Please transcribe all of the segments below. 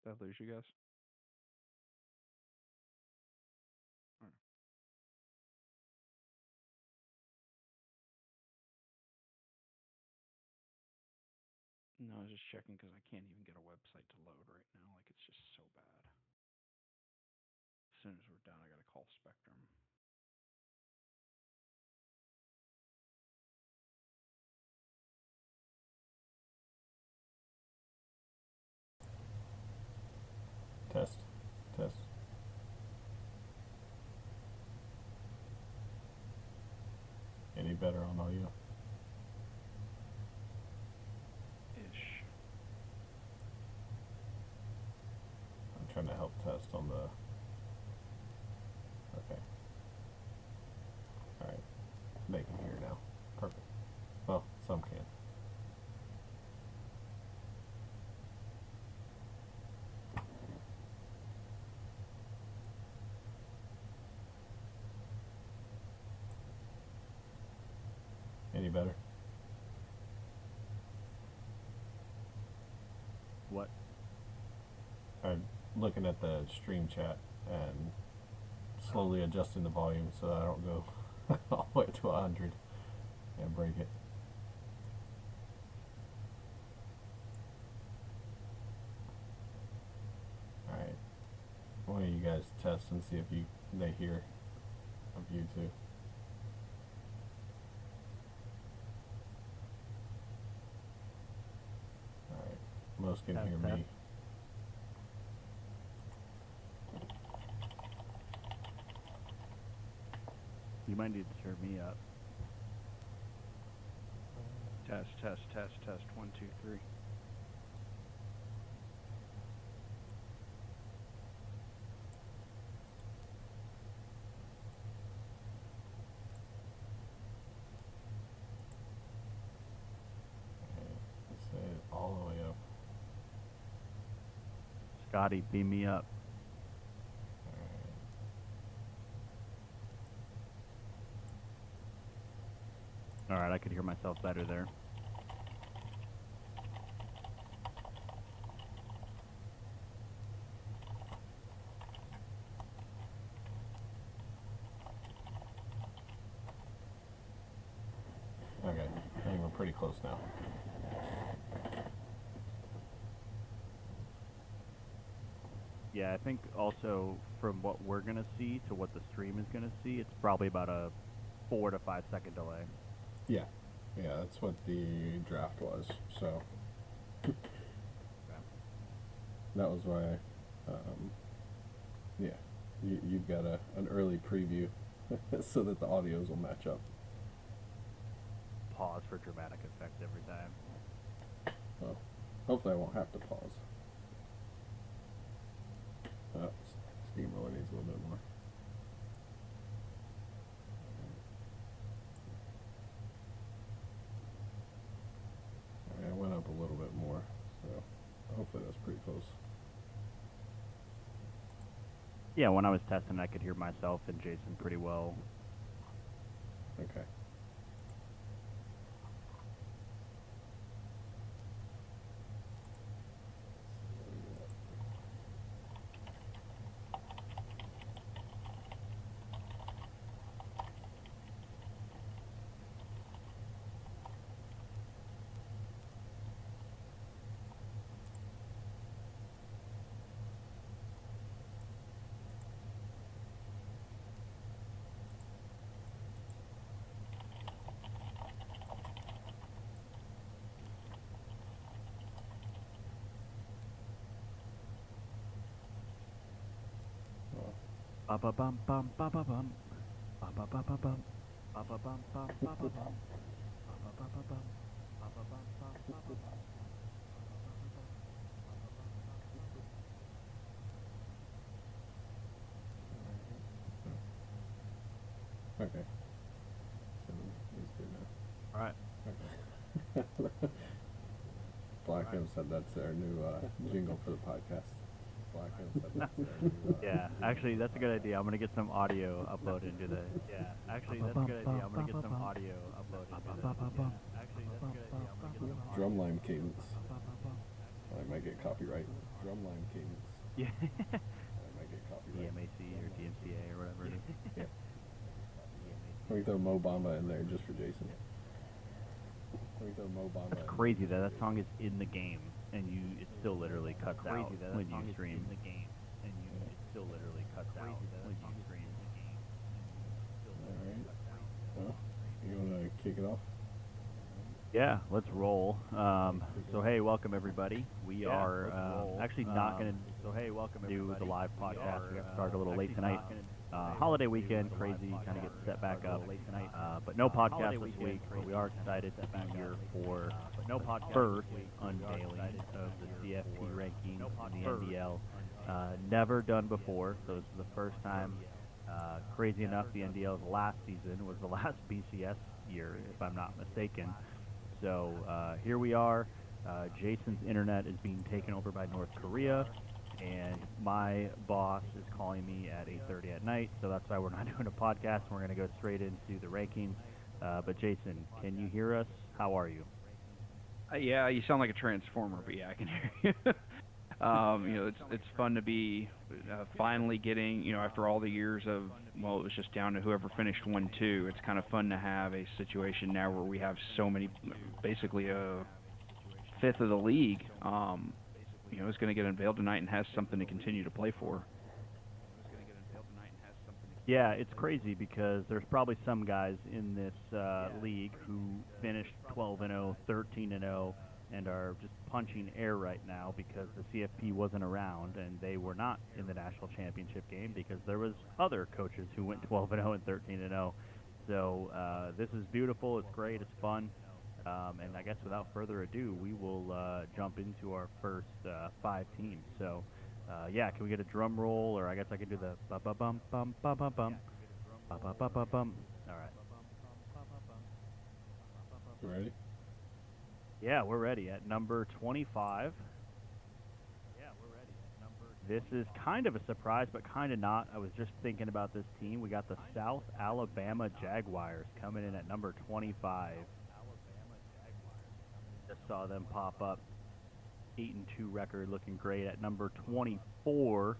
Did I lose you guys? Or- No, I was just checking because I can't even get a website to load right now. Like, it's just so bad. As soon as we're done, I gotta call Spectrum. Test. Test. Any better on audio? Ish. I'm trying to help test on the... Okay. Alright. They can hear now. Perfect. Well, some can. Any better? What? I'm looking at the stream chat and slowly adjusting the volume so that I don't go all the way to 100 and break it. Alright. One of you guys test and see if they hear of you too. Alright. Most can hear me. You might need to turn me up. Test, test, test, test. 1, 2, 3. Okay. Let's say it all the way up. Scotty, beam me up. Alright, I could hear myself better there. Okay, I think we're pretty close now. Yeah, I think also from what we're going to see to what the stream is going to see, it's probably about a 4 to 5 second delay. Yeah, that's what the draft was, so that was why, yeah, you've got an early preview so that the audios will match up. Pause for dramatic effect every time. Well, hopefully I won't have to pause. Steamroller needs a little bit more. Alright, I went up a little bit more, so hopefully that's pretty close. Yeah, when I was testing, I could hear myself and Jason pretty well. Okay. Ba ba bum bum ba ba bum. Ba ba ba ba bum. Ba ba bum bum ba ba bum. Ba ba ba ba bum. Ba ba bum bum ba ba bum. Okay. So he's good now. Alright. Okay. Black M said that's their new jingle for the podcast. Black M said that's their new. Yeah, actually, that's a good idea. I'm gonna get some audio uploaded into the. Yeah, actually, that's a good idea. I'm gonna get some audio uploaded into the. Yeah, actually, that's a good idea. I'm gonna get some Drumline cadence. I might get copyright drumline cadence. Yeah. I might get copyright. DMAC or DMCA or whatever it is. Yeah. We can throw Mo Bamba in there just for Jason. We can throw Mo Bamba. That's crazy that song is in the game and it still literally cuts out when you stream the game and it still literally cuts out when you stream the game. All right. Well, you want to kick it off? Yeah, let's roll. So hey, welcome everybody. We are actually not going to do the live podcast. We got started a little late tonight. Holiday weekend, crazy, kind of get set back up late tonight. But no podcast this week. But we are excited to be here for first unveiling of the CFP rankings in the NDL. Never done before, so this is the first time. Crazy enough, the NDL's last season was the last BCS year, if I'm not mistaken. So here we are. Jason's internet is being taken over by North Korea, and my boss is calling me at 8:30 at night, so that's why we're not doing a podcast. We're going to go straight into the rankings. But Jason, can you hear us? How are you? Yeah, you sound like a transformer, but yeah, I can hear you. It's fun to be finally getting, after all the years of, well, it was just down to whoever finished 1-2. It's kind of fun to have a situation now where we have so many, basically a fifth of the league, is going to get unveiled tonight and has something to continue to play for. Yeah, it's crazy because there's probably some guys in this league who finished 12-0, 13-0, and are just punching air right now because the CFP wasn't around and they were not in the national championship game because there was other coaches who went 12-0 and 13-0. So this is beautiful. It's great. It's fun. And I guess without further ado, we will jump into our first 5 teams. So, can we get a drum roll, or I guess I could do the ba-ba-bum, bum, ba-ba-bum, ba-ba-ba-ba-bum. All right. Ready? Yeah, we're ready. At number 25. This is kind of a surprise, but kind of not. I was just thinking about this team. We got the South Alabama Jaguars coming in at number 25. Just saw them pop up. 8-2 record, looking great. At number 24,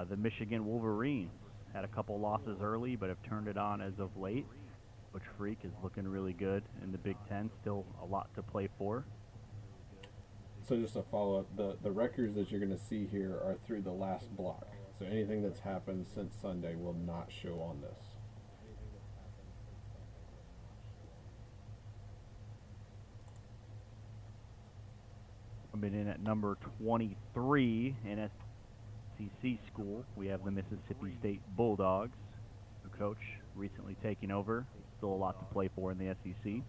the Michigan Wolverines had a couple losses early, but have turned it on as of late. Coach Freak is looking really good in the Big Ten. Still a lot to play for. So just a follow-up, the records that you're going to see here are through the last block. So anything that's happened since Sunday will not show on this. Coming in at number 23 in SEC school, we have the Mississippi State Bulldogs. The coach recently taking over. Still a lot to play for in the SEC.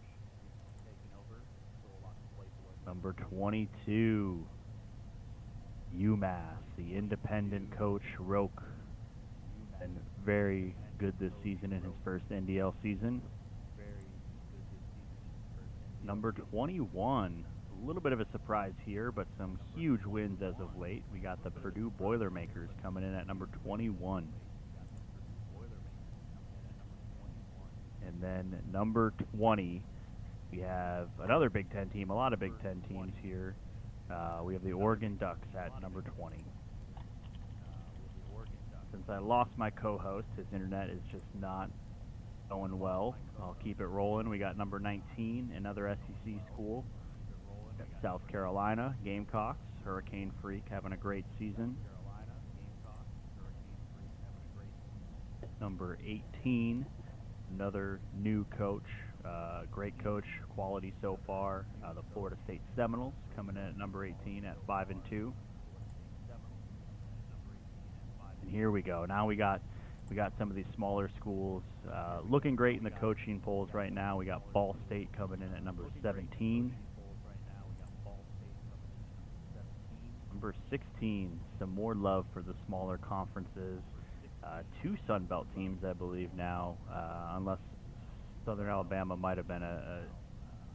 Number 22, UMass, the independent coach, Roque, and very good this season in his first NDL season. Number 21, a little bit of a surprise here, but some huge wins as of late. We got the Purdue Boilermakers coming in at number 21. And then number 20, we have another Big Ten team, a lot of Big Ten teams here. We have the Oregon Ducks at number 20. Since I lost my co-host, his internet is just not going well. I'll keep it rolling. We got number 19, another SEC school. Got South Carolina, Gamecocks, Hurricane Freak having a great season. Number 18, another new coach. Great coach, quality so far. The Florida State Seminoles coming in at number 18 at 5-2. And here we go. Now we got some of these smaller schools looking great in the coaching polls right now. We got Ball State coming in at number 17. Number 16, some more love for the smaller conferences. 2 Sun Belt teams, I believe now, unless Southern Alabama might have been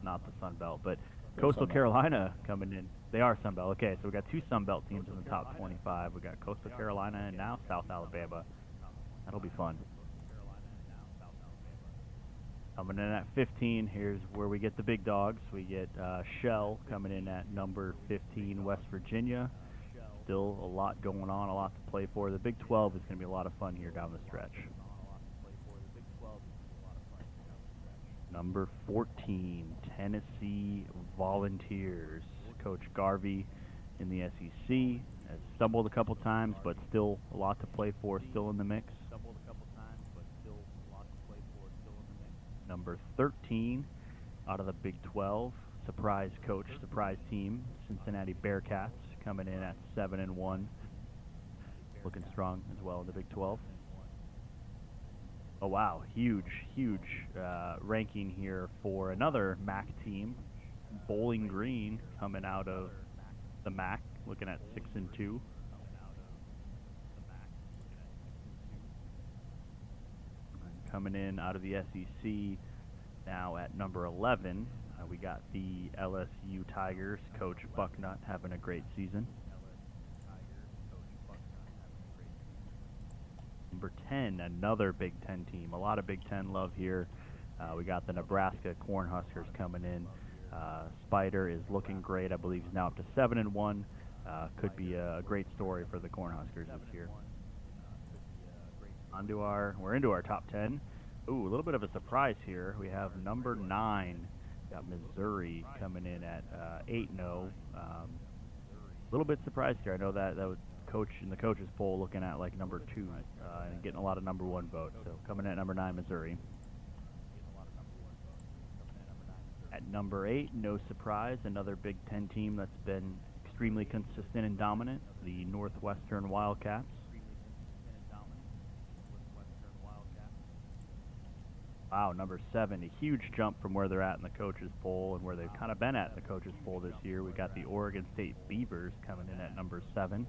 not the Sun Belt, but Coastal Carolina coming in. They are Sun Belt. Okay, so we got 2 Sun Belt teams in the top 25. We got Coastal Carolina and now South Alabama. That'll be fun. Coming in at 15, here's where we get the big dogs. We get Shell coming in at number 15, West Virginia. Still a lot going on, a lot to play for. The Big 12 is going to be a lot of fun here down the stretch. Number 14, Tennessee Volunteers. Coach Garvey in the SEC has stumbled a couple times, but still a lot to play for, still in the mix. Number 13, out of the Big 12, surprise coach, surprise team, Cincinnati Bearcats, coming in at 7-1, looking strong as well in the Big 12. Oh wow, huge ranking here for another MAC team, Bowling Green, coming out of the MAC, looking at 6-2. Coming in out of the SEC now at number 11, we got the LSU Tigers, Coach Bucknut, having a great season. Number 10, another Big Ten team. A lot of Big Ten love here. We got the Nebraska Cornhuskers coming in. Spider is looking great. I believe he's now up to 7-1. Could be a great story for the Cornhuskers this year. We're into our top 10. Ooh, a little bit of a surprise here. We have number 9. Got Missouri coming in at 8-0. A little bit surprised here. I know that was coach in the coaches poll looking at like number 2 and getting a lot of number 1 votes. So coming in at number 9, Missouri. At number 8, no surprise, another Big Ten team that's been extremely consistent and dominant, the Northwestern Wildcats. Wow, number 7, a huge jump from where they're at in the coaches poll and where they've kind of been at in the coaches poll this year. We got the Oregon State Beavers coming in at number 7.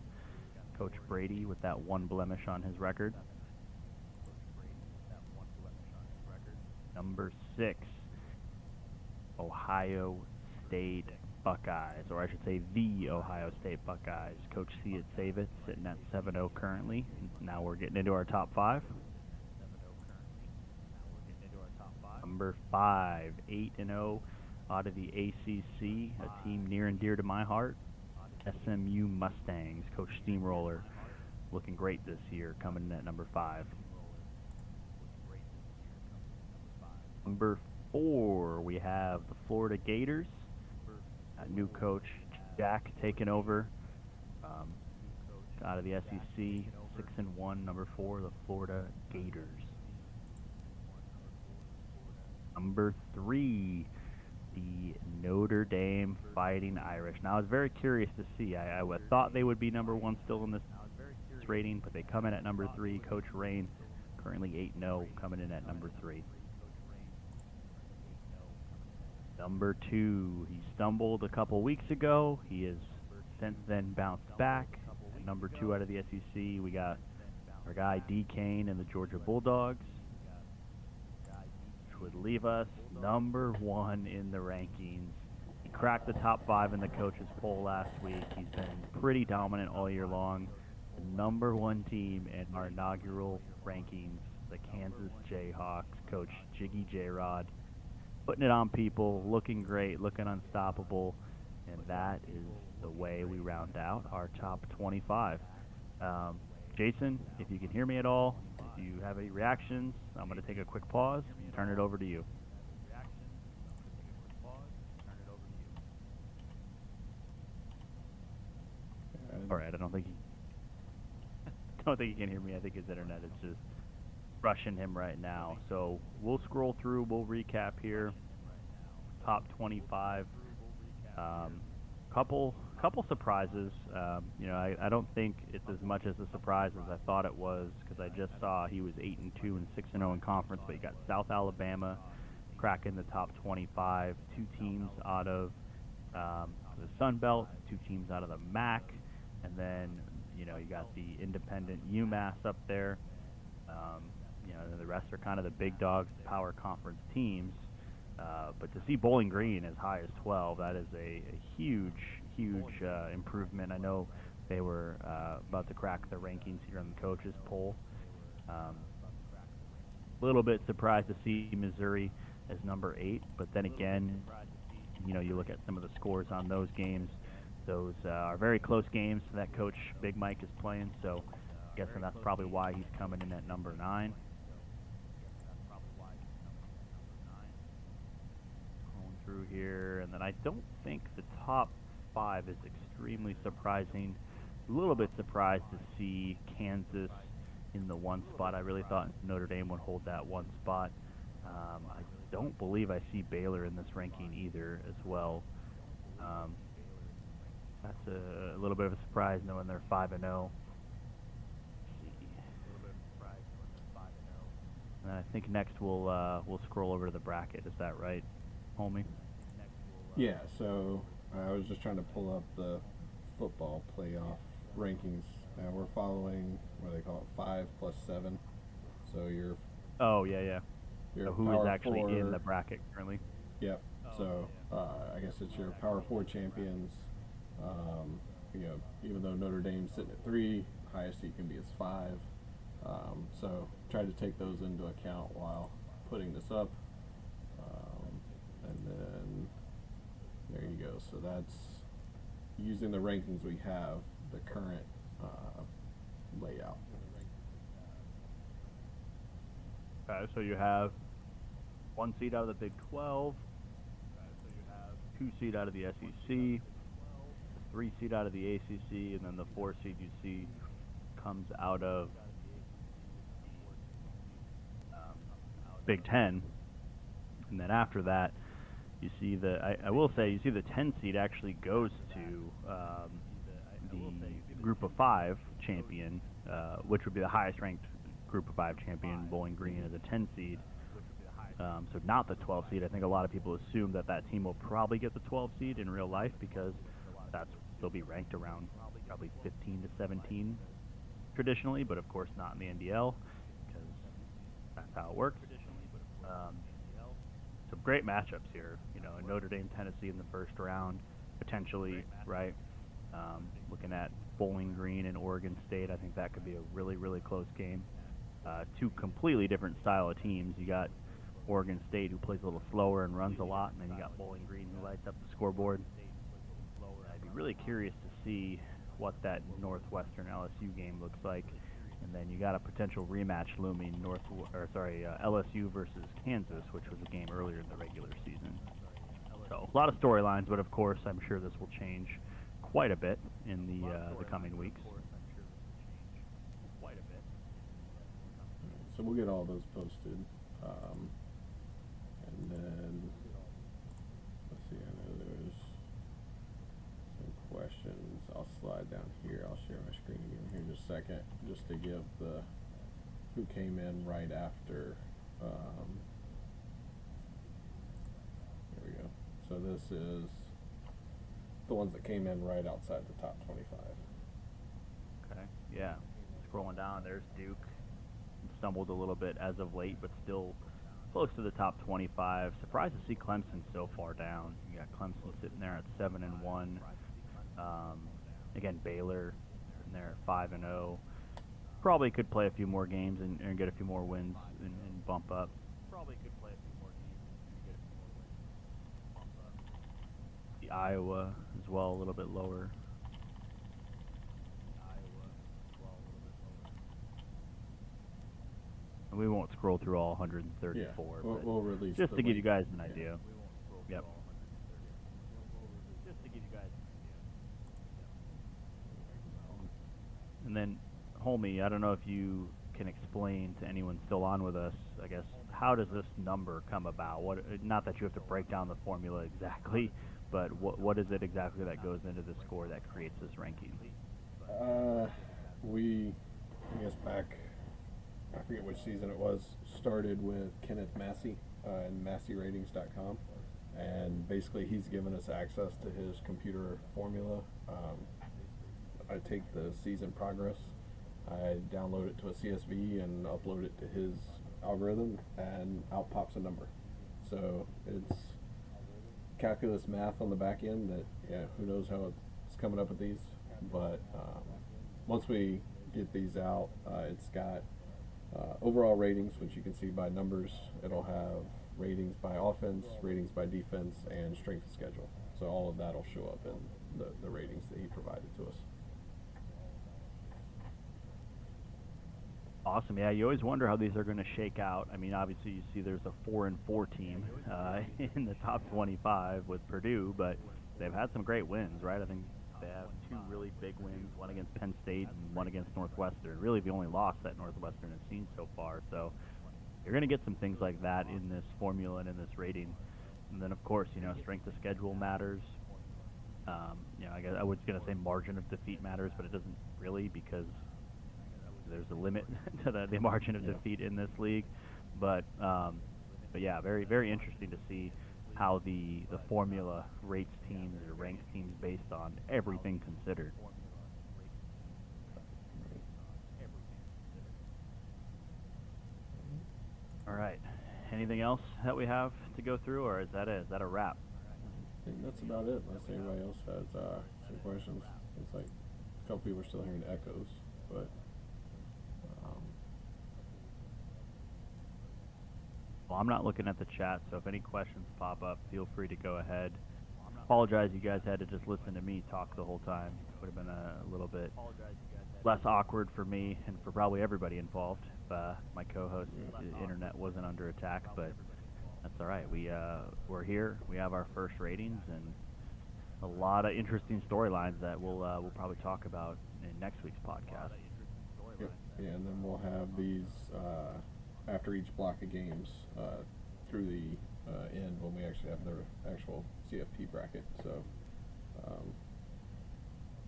Coach Brady with that one blemish on his record. Number 6, Ohio State Buckeyes, or I should say the Ohio State Buckeyes. Coach See It Save It sitting at 7-0 currently. Now we're getting into our top 5. Number 5, 8-0 out of the ACC, a team near and dear to my heart. SMU Mustangs, Coach Steamroller, looking great this year, coming in at number 5. Number 4, we have the Florida Gators. New coach Jack taking over out of the SEC, 6-1. Number 4, the Florida Gators. Number 3, the Notre Dame Fighting Irish. Now, I was very curious to see. I thought they would be number 1 still in this rating, but they come in at number 3. Coach Rain, currently 8-0, coming in at number 3. Number 2, he stumbled a couple weeks ago. He has since then bounced back. At number 2 out of the SEC, we got our guy D. Kane and the Georgia Bulldogs, would leave us number 1 in the rankings. He cracked the top 5 in the coaches poll last week. He's been pretty dominant all year long. The number 1 team in our inaugural rankings, the Kansas Jayhawks, Coach Jiggy J-Rod, putting it on people, looking great, looking unstoppable, and that is the way we round out our top 25. Jason, if you can hear me at all, if you have any reactions, I'm going to take a quick pause and turn it over to you. All right, I don't think he can hear me. I think his internet is just rushing him right now. So we'll scroll through. We'll recap here. Top 25. Couple surprises. I don't think it's as much as a surprise as I thought it was, because I just saw he was 8-2 and 6-0 in conference, but you got South Alabama cracking the top 25. 2 teams out of the Sun Belt, 2 teams out of the MAC, and then you got the independent UMass up there. And the rest are kind of the big dogs, power conference teams. But to see Bowling Green as high as 12, that is a huge improvement. I know they were about to crack the rankings here on the coaches poll. A little bit surprised to see Missouri as number 8, but then again, you look at some of the scores on those games. those are very close games that Coach Big Mike is playing, so I'm guessing that's probably why he's coming in at number 9. Going through here, and then I don't think the top 5 is extremely surprising. A little bit surprised to see Kansas in the 1 spot. I really thought Notre Dame would hold that 1 spot. I don't believe I see Baylor in this ranking either as well. That's a little bit of a surprise knowing they're 5-0. And I think next we'll scroll over to the bracket. Is that right, homie? Yeah, so I was just trying to pull up the football playoff rankings. We're following, what do they call it, 5 plus 7. So you're... Oh, yeah. Your So who is actually in the bracket currently? Yep. So I guess it's your Power 4 champions. Even though Notre Dame's sitting at 3, highest you can be is 5. So try to take those into account while putting this up. And then there you go. So that's using the rankings we have, the current layout. Okay, so you have 1 seed out of the Big 12, 2 seed out of the SEC, 3 seed out of the ACC, and then the 4 seed you see comes out of Big 10. And then after that, you see I will say, you see the 10 seed actually goes to the Group of 5 champion, which would be the highest ranked Group of 5 champion. Bowling Green as a 10 seed. So not the 12 seed. I think a lot of people assume that team will probably get the 12 seed in real life because they'll be ranked around probably 15 to 17 traditionally, but of course not in the NDL because that's how it works. Some great matchups here. Notre Dame, Tennessee in the first round, potentially, right? Looking at Bowling Green and Oregon State, I think that could be a really, really close game. 2 completely different style of teams. You got Oregon State, who plays a little slower and runs a lot, and then you got Bowling Green, who lights up the scoreboard. I'd be really curious to see what that Northwestern LSU game looks like, and then you got a potential rematch looming, LSU versus Kansas, which was a game earlier in the regular season. So a lot of storylines, but of course, I'm sure this will change quite a bit in the coming weeks. So we'll get all those posted. And then, let's see, I know there's some questions. I'll slide down here. I'll share my screen again here in just a second, just to give who came in right after. There we go. So this is the ones that came in right outside the top 25. Okay, yeah. Scrolling down, there's Duke. Stumbled a little bit as of late, but still close to the top 25. Surprised to see Clemson so far down. You got Clemson sitting there at 7-1. Again, Baylor sitting there at 5-0. Probably could play a few more games and get a few more wins and bump up. The Iowa as well, a little bit lower. We won't scroll through all 134. Yeah, we'll release just the to give you link. guys an idea. Yep. And then, homie, I don't know if you can explain to anyone still on with us, I guess, how does this number come about? Not that you have to break down the formula exactly, but what is it exactly that goes into the score that creates this ranking? I guess back, I forget which season it was, started with Kenneth Massey and MasseyRatings.com, and basically he's given us access to his computer formula. I take the season progress, I download it to a CSV and upload it to his algorithm, and out pops a number. So it's calculus math on the back end that, who knows how it's coming up with these, but once we get these out, it's got overall ratings, which you can see by numbers. It'll have ratings by offense, ratings by defense, and strength of schedule. So all of that will show up in the ratings that he provided to us. Awesome. Yeah, you always wonder how these are going to shake out. I mean, obviously you see there's a 4-4 team in the top 25 with Purdue, but they've had some great wins, right? I think they have 2 really big wins, one against Penn State and one against Northwestern. Really the only loss that Northwestern has seen so far. So you're going to get some things like that in this formula and in this rating. And then, of course, strength of schedule matters. I guess I was going to say margin of defeat matters, but it doesn't really, because there's a limit to the margin of defeat in this league. But yeah, very, very interesting to see how the formula rates teams or ranks teams based on everything considered. All right. Anything else that we have to go through, or is that it? Is that a wrap? I think that's about it, unless anybody else has some questions. It's like a couple people are still hearing echoes, but well, I'm not looking at the chat, so if any questions pop up, feel free to go ahead. Apologize you guys had to just listen to me talk the whole time. Would have been a little bit less awkward for me and for probably everybody involved if my co-host's internet wasn't under attack, but that's all right. We're here. We have our first ratings and a lot of interesting storylines that we'll probably talk about in next week's podcast. yep. Yeah, and then we'll have these after each block of games through the end when we actually have the actual CFP bracket. So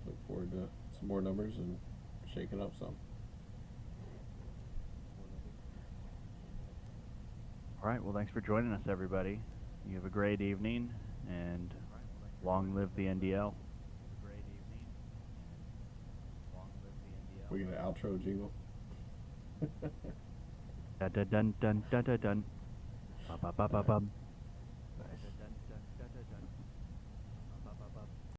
look forward to some more numbers and shaking up some. All right. Well, thanks for joining us, everybody. You have a great evening, and long live the NDL. We get an outro jingle. Dun dun dun dun dun dun. Ba ba ba ba bum.